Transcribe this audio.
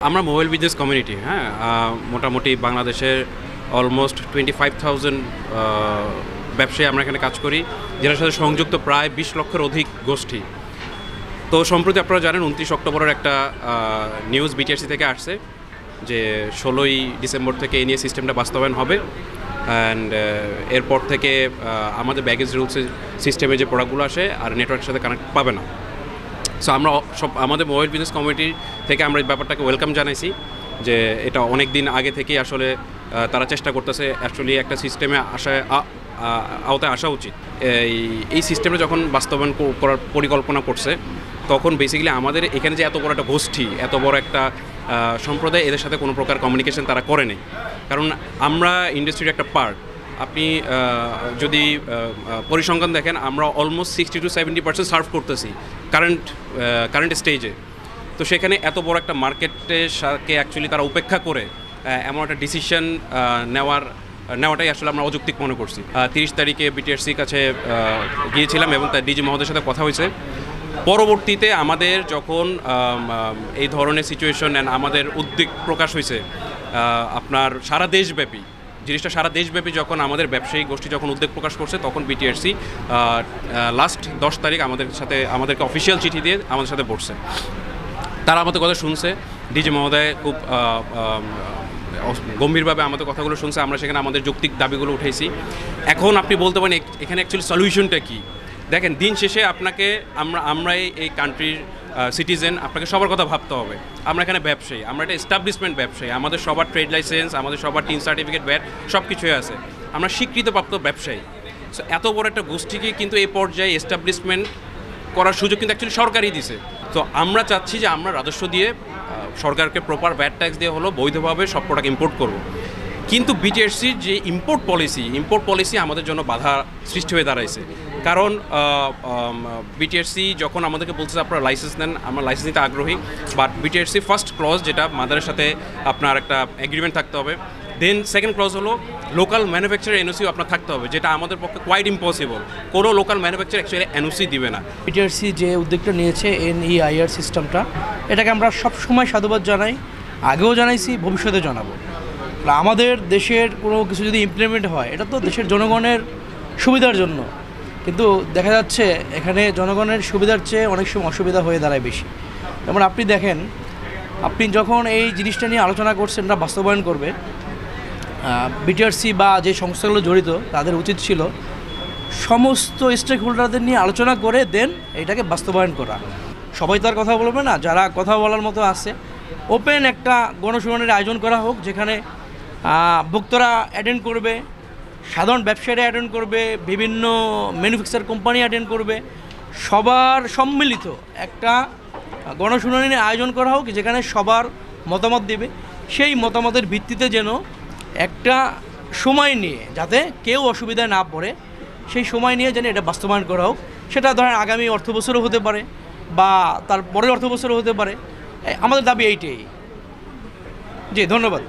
আমরা mobile business community, হ্যাঁ, মোটামুটি বাংলাদেশের অলমোস্ট 25,000 ব্যবসায়ী আমরা এখানে কাজ করি, যার সাথে সংযুক্ত প্রায় 20 লক্ষের অধিক গোষ্ঠী। তো সম্প্রতি আপনারা জানেন 29 অক্টোবরের একটা নিউজ বিটিআরসি থেকে আসছে যে 16ই ডিসেম্বর থেকে এই নিয়ে সিস্টেমটা বাস্তবায়ন হবে। অ্যান্ড এরপর থেকে আমাদের ব্যাগেজ রুলস সিস্টেমে যে প্রোডাক্টগুলো আসে আর নেটওয়ার্কের সাথে কানেক্ট পাবে না। সো আমরা আমাদের মোবাইল বিজনেস কমিউনিটি থেকে আমরা এই ব্যাপারটাকে ওয়েলকাম জানাইছি যে এটা অনেক দিন আগে থেকেই আসলে তারা চেষ্টা করতেছে অ্যাকচুয়ালি একটা সিস্টেমে আওতায় আসা উচিত। এই সিস্টেমে যখন বাস্তবায়ন করার পরিকল্পনা করছে তখন বেসিক্যালি আমাদের এখানে যে এত বড় একটা গোষ্ঠী, এত বড় একটা সম্প্রদায়, এদের সাথে কোনো প্রকার কমিউনিকেশন তারা করে নেই। কারণ আমরা ইন্ডাস্ট্রির একটা পার্ট। আপনি যদি পরিসংখ্যান দেখেন, আমরা অলমোস্ট 60 to 70% সার্ভ করতেছি কারেন্ট স্টেজে। তো সেখানে এত বড় একটা মার্কেটের সাথে অ্যাকচুয়ালি তারা উপেক্ষা করে এমন একটা ডিসিশন নেওয়াটাই আসলে আমরা অযৌক্তিক মনে করছি। 30 তারিখে বিটিআরসির কাছে গিয়েছিলাম এবং তার ডিজি মহোদয়ের সাথে কথা হয়েছে। পরবর্তীতে আমাদের যখন এই ধরনের সিচুয়েশন আমাদের উদ্বেগ প্রকাশ হয়েছে, আপনার সারা দেশব্যাপী জিনিসটা সারা দেশব্যাপী যখন আমাদের ব্যবসায়ী গোষ্ঠী যখন উদ্বেগ প্রকাশ করছে, তখন বিটিআরসি লাস্ট 10 তারিখ আমাদেরকে অফিসিয়াল চিঠি দিয়ে আমাদের সাথে বসছে। তারা আমাদের কথা শুনছে, ডিজি মহোদয় খুব গম্ভীরভাবে আমাদের কথাগুলো শুনছে। আমরা সেখানে আমাদের যৌক্তিক দাবিগুলো উঠেছি। এখন আপনি বলতে পারেন এখানে অ্যাকচুয়ালি সলিউশনটা কী? দেখেন, দিন শেষে আপনাকে আমরা এই কান্ট্রির সিটিজেন, আপনাকে সবার কথা ভাবতে হবে। আমরা এখানে ব্যবসায়ী, আমরা একটা এস্টাবলিশমেন্ট ব্যবসায়ী, আমাদের সবার ট্রেড লাইসেন্স, আমাদের সবার টিন সার্টিফিকেট, ব্যাট সব কিছুই আছে। আমরা স্বীকৃতপ্রাপ্ত ব্যবসায়ী। সো এত বড় একটা গোষ্ঠীকে কিন্তু এই পর্যায়ে এস্টাবলিশমেন্ট করার সুযোগ কিন্তু অ্যাকচুয়ালি সরকারই দিছে। তো আমরা চাচ্ছি যে আমরা রাজস্ব দিয়ে সরকারকে প্রপার ভ্যাট ট্যাক্স দিয়ে হলো বৈধভাবে সব প্রোডাক্ট ইম্পোর্ট করব। কিন্তু বিটিআরসির যে ইম্পোর্ট পলিসি আমাদের জন্য বাধা সৃষ্টি হয়ে দাঁড়াইছে। কারণ বিটিআরসি যখন আমাদেরকে বলছে আপনারা লাইসেন্স নেন, আমরা লাইসেন্স নিতে আগ্রহী, বাট বিটিআরসি ফার্স্ট ক্লজ যেটা মাদারের সাথে আপনার একটা এগ্রিমেন্ট থাকতে হবে, দেন সেকেন্ড ক্লজ হলো লোকাল ম্যানুফ্যাকচার এনওসিও আপনার থাকতে হবে, যেটা আমাদের পক্ষে কোয়াইট ইম্পসিবল। কোনো লোকাল ম্যানুফ্যাকচার অ্যাকচুয়ালি এনওসি দিবে না। বিটিআরসি যে উদ্যোগটা নিয়েছে NEIR সিস্টেমটা, এটাকে আমরা সবসময় সাধুবাদ জানাই, আগেও জানাইছি, ভবিষ্যতে জানাবো। আমাদের দেশের কোনো কিছু যদি ইমপ্লিমেন্ট হয়, এটা তো দেশের জনগণের সুবিধার জন্য, কিন্তু দেখা যাচ্ছে এখানে জনগণের সুবিধার চেয়ে অনেক সময় অসুবিধা হয়ে দাঁড়ায় বেশি। যেমন আপনি দেখেন, আপনি যখন এই জিনিসটা নিয়ে আলোচনা করছেন, এটা বাস্তবায়ন করবে বিটিআরসি বা যে সংস্থাগুলো জড়িত, তাদের উচিত ছিল সমস্ত স্টেক হোল্ডারদের নিয়ে আলোচনা করে দেন এটাকে বাস্তবায়ন করা। সবাই তো আর কথা বলবে না, যারা কথা বলার মতো আছে, ওপেন একটা গণশুনানির আয়োজন করা হোক, যেখানে ভোক্তারা অ্যাটেন্ড করবে, সাধারণ ব্যবসায়ীরা অ্যাটেন্ড করবে, বিভিন্ন ম্যানুফ্যাকচার কোম্পানি অ্যাটেন্ড করবে, সবার সম্মিলিত একটা গণশুনানির আয়োজন করা হোক, যেখানে সবার মতামত দেবে। সেই মতামতের ভিত্তিতে যেন একটা সময় নিয়ে, যাতে কেউ অসুবিধায় না পড়ে, সেই সময় নিয়ে যেন এটা বাস্তবায়ন করা হোক। সেটা ধরেন আগামী অর্থবছরও হতে পারে বা তার পরের অর্থবছরও হতে পারে। আমাদের দাবি এইটাই। জি, ধন্যবাদ।